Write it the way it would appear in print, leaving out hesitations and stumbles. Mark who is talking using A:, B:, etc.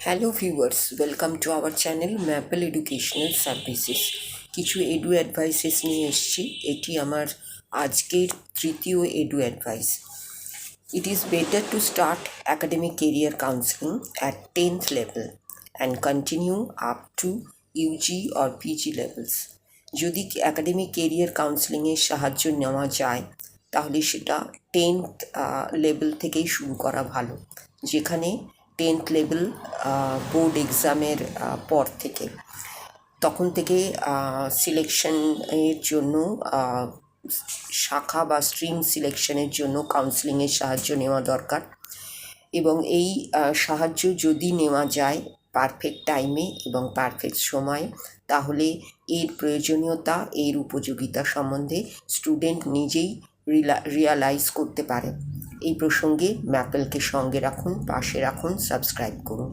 A: Hello viewers, welcome to our channel Maple educational services. কিছু edu advices নিয়ে এসেছি। এটি আমার আজকের তৃতীয় edu advice. It is better to start academic career counselling at 10th level and continue up to UG or PG levels. যদি academic career কাউন্সেলিংয়ের সাহায্য নেওয়া যায় তাহলে সেটা 10th লেভেল থেকেই শুরু করা ভালো, যেখানে 10th লেভেল বোর্ড এক্সামের পর থেকে, তখন থেকে সিলেকশনের জন্য শাখা বা স্ট্রিম সিলেকশনের জন্য কাউন্সেলিংয়ের সাহায্য নেওয়া দরকার। এবং এই সাহায্য যদি নেওয়া যায় পারফেক্ট টাইমে এবং পারফেক্ট সময়ে, তাহলে এর প্রয়োজনীয়তা, এর উপযোগিতা সম্বন্ধে স্টুডেন্ট নিজেই রিয়ালাইজ করতে পারে। এই প্রসঙ্গে ম্যাপেলকে সঙ্গে রাখুন, পাশে রাখুন, সাবস্ক্রাইব করুন।